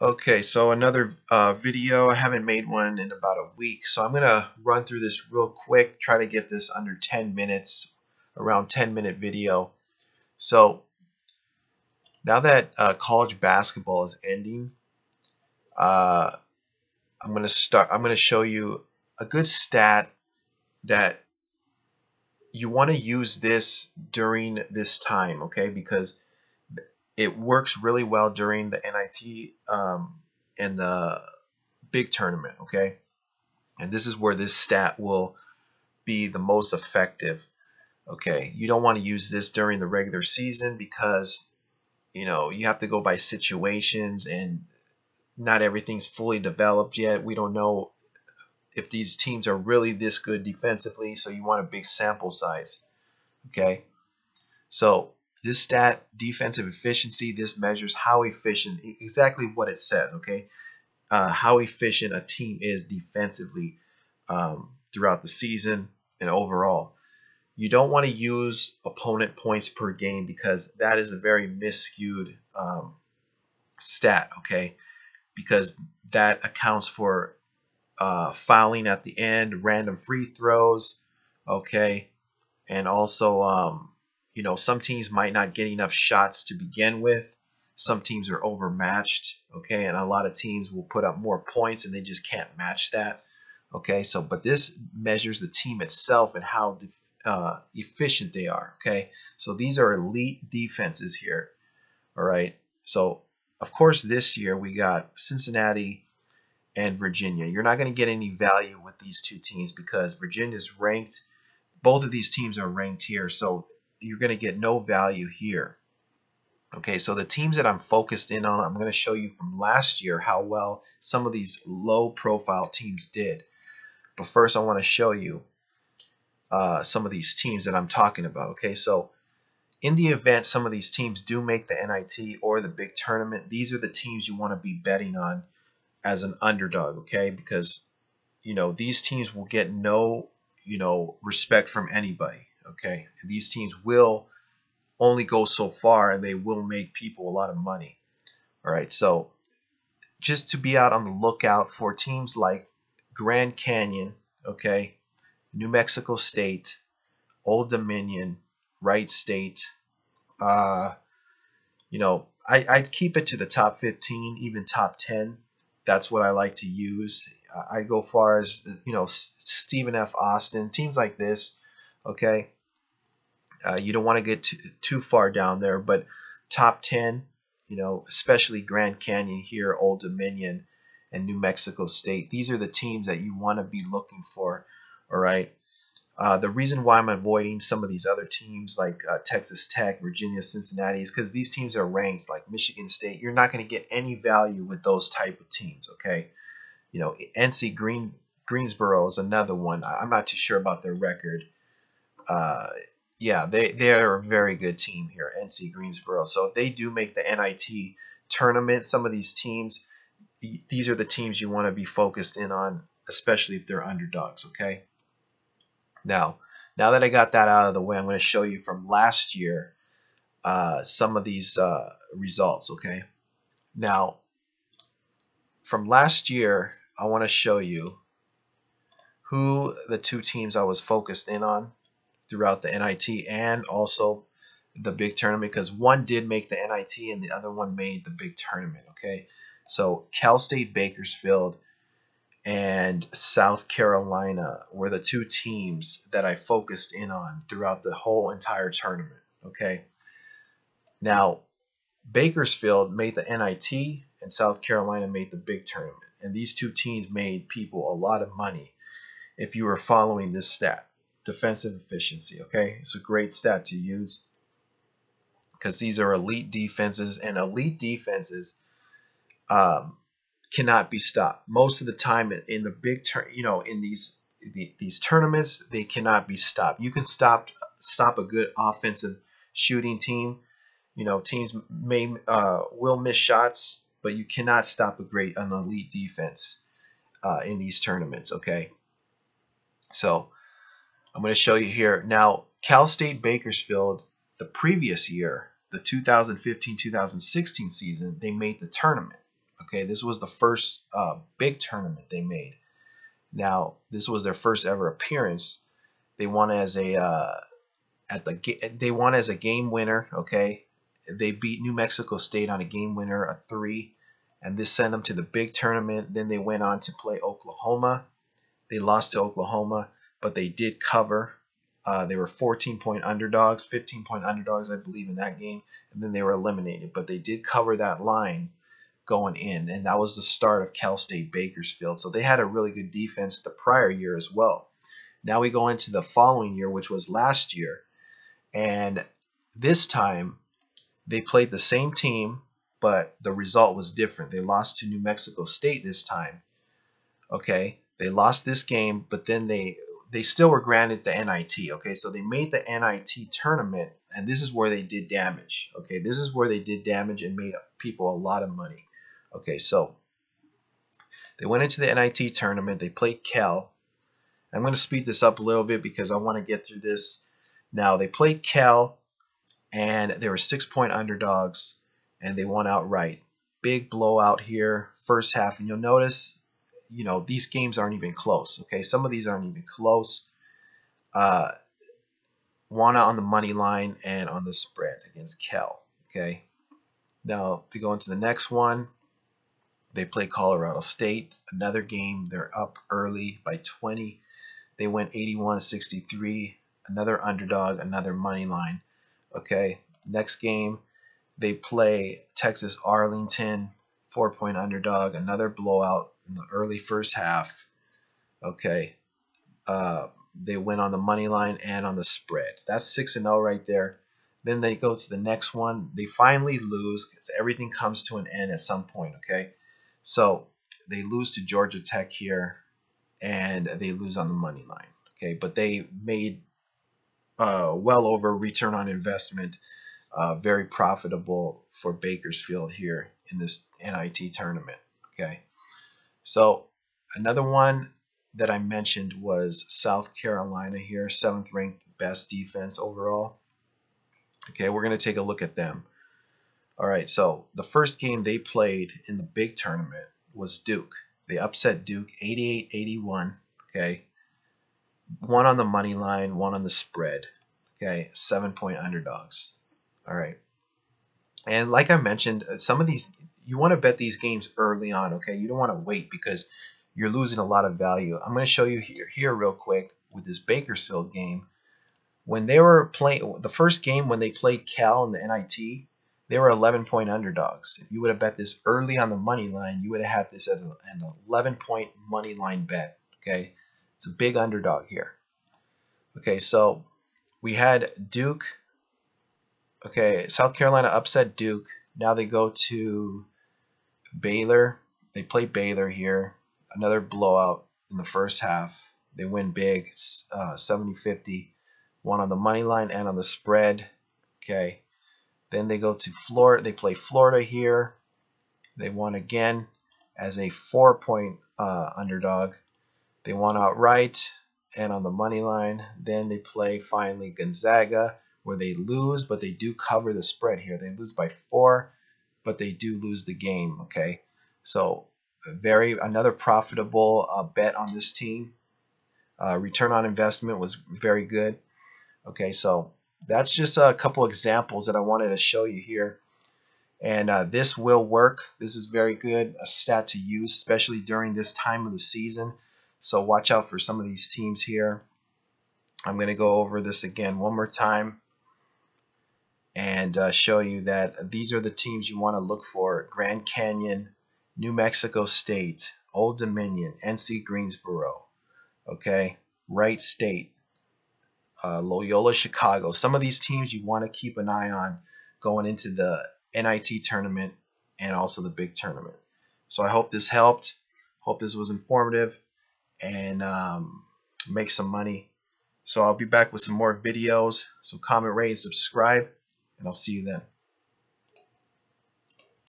Okay, so another video. I haven't made one in about a week, so I'm gonna run through this real quick, try to get this under 10 minutes, around 10-minute video. So now that college basketball is ending, uh, I'm gonna show you a good stat that you want to use this during this time, okay? Because it works really well during the NIT and the big tournament, okay? And this is where this stat will be the most effective. Okay, you don't want to use this during the regular season because you have to go by situations and not everything's fully developed yet. We don't know if these teams are really this good defensively, so you want a big sample size. Okay, so this stat, defensive efficiency, this measures how efficient, exactly what it says. Okay, how efficient a team is defensively throughout the season and overall. You don't want to use opponent points per game because that is a very misskewed stat, okay? Because that accounts for fouling at the end, random free throws, okay? And also, some teams might not get enough shots to begin with. Some teams are overmatched, okay? And a lot of teams will put up more points and they just can't match that, okay? So, but this measures the team itself and how efficient they are, okay? So these are elite defenses here, all right? So, of course, this year we got Cincinnati and Virginia. You're not going to get any value with these two teams because Virginia's ranked. Both of these teams are ranked here, so you're going to get no value here. Okay, so the teams that I'm focused in on, I'm going to show you from last year how well some of these low-profile teams did. But first, I want to show you some of these teams that I'm talking about. Okay, so in the event some of these teams do make the NIT or the big tournament, these are the teams you want to be betting on as an underdog, okay? Because these teams will get no respect from anybody, okay? These teams will only go so far and they will make people a lot of money. All right, so just to be out on the lookout for teams like Grand Canyon, okay, New Mexico State, Old Dominion, Wright State. I'd keep it to the top 15, even top 10. That's what I like to use. I go far as Stephen F. Austin, teams like this. Okay, you don't want to get too far down there, but top 10, especially Grand Canyon here, Old Dominion, and New Mexico State. These are the teams that you want to be looking for. All right. The reason why I'm avoiding some of these other teams like Texas Tech, Virginia, Cincinnati is because these teams are ranked, like Michigan State. You're not going to get any value with those type of teams, okay? Greensboro is another one. I'm not too sure about their record. Yeah, they're a very good team here, NC Greensboro. So if they do make the NIT tournament, some of these teams, these are the teams you want to be focused in on, especially if they're underdogs, okay? Now that I got that out of the way, I'm going to show you from last year some of these results, okay? Now, from last year, I want to show you who the two teams I was focused in on throughout the NIT and also the big tournament, because one did make the NIT and the other one made the big tournament, okay? So Cal State Bakersfield and South Carolina were the two teams that I focused in on throughout the whole entire tournament, okay? Now, Bakersfield made the NIT and South Carolina made the big tournament. And these two teams made people a lot of money if you were following this stat, defensive efficiency, okay? It's a great stat to use because these are elite defenses, and elite defenses cannot be stopped. Most of the time in the big in these tournaments, they cannot be stopped. You can stop a good offensive shooting team. Teams will miss shots, but you cannot stop an elite defense in these tournaments, okay? So I'm going to show you here. Now, Cal State Bakersfield, the previous year, the 2015-2016 season, they made the tournament, Okay, this was the first big tournament they made. Now, this was their first ever appearance. They won as a they won as a game winner. Okay, they beat New Mexico State on a game winner, a 3, and this sent them to the big tournament. Then they went on to play Oklahoma. They lost to Oklahoma, but they did cover. They were 14-point underdogs, 15-point underdogs, I believe, in that game, and then they were eliminated. But they did cover that line going in, and that was the start of Cal State Bakersfield. So they had a really good defense the prior year as well. Now we go into the following year, which was last year, and this time they played the same team, but the result was different. They lost to New Mexico State this time. Okay, they lost this game, but then they still were granted the NIT. Okay, so they made the NIT tournament, and this is where they did damage. Okay, this is where they did damage and made people a lot of money. Okay, so they went into the NIT tournament. They played Cal. I'm going to speed this up a little bit because I want to get through this. Now, they played Cal, and they were 6-point underdogs, and they won outright. Big blowout here, first half, and you'll notice, you know, these games aren't even close. Okay, some of these aren't even close. Won on the money line and on the spread against Cal. Okay, now they go into the next one. They play Colorado State. Another game. They're up early by 20. They went 81-63. Another underdog. Another money line. Okay. Next game, they play Texas Arlington. 4-point underdog. Another blowout in the early first half. Okay. They win on the money line and on the spread. That's 6-0 right there. Then they go to the next one. They finally lose because everything comes to an end at some point. Okay. So they lose to Georgia Tech here, and they lose on the money line. Okay, but they made well over return on investment, very profitable for Bakersfield here in this NIT tournament. Okay, so another one that I mentioned was South Carolina here, 7th ranked best defense overall. Okay, we're going to take a look at them. All right, so the first game they played in the big tournament was Duke. They upset Duke 88-81, okay? One on the money line, one on the spread, okay? 7-point underdogs. All right. And like I mentioned, some of these, you want to bet these games early on, okay? You don't want to wait because you're losing a lot of value. I'm going to show you here real quick with this Bakersfield game. When they were playing, the first game when they played Cal in the NIT, they were 11-point underdogs. If you would have bet this early on the money line, you would have had this as an 11-point money line bet. Okay, it's a big underdog here. Okay, so we had Duke. Okay, South Carolina upset Duke. Now they go to Baylor. They play Baylor here. Another blowout in the first half. They win big, 70-50. One on the money line and on the spread. Okay. Then they go to Florida. They play Florida here. They won again as a 4-point underdog. They won outright and on the money line. Then they play finally Gonzaga, where they lose, but they do cover the spread here. They lose by 4, but they do lose the game. Okay, so another profitable bet on this team. Return on investment was very good. Okay, so that's just a couple examples that I wanted to show you here. And this will work. This is very good, a stat to use, especially during this time of the season. So watch out for some of these teams here. I'm going to go over this again one more time and show you that these are the teams you want to look for. Grand Canyon, New Mexico State, Old Dominion, NC Greensboro, okay, Wright State, Loyola Chicago. Some of these teams you want to keep an eye on going into the NIT tournament and also the big tournament. So I hope this helped. Hope this was informative and make some money. So I'll be back with some more videos. So comment, rate, and subscribe, and I'll see you then.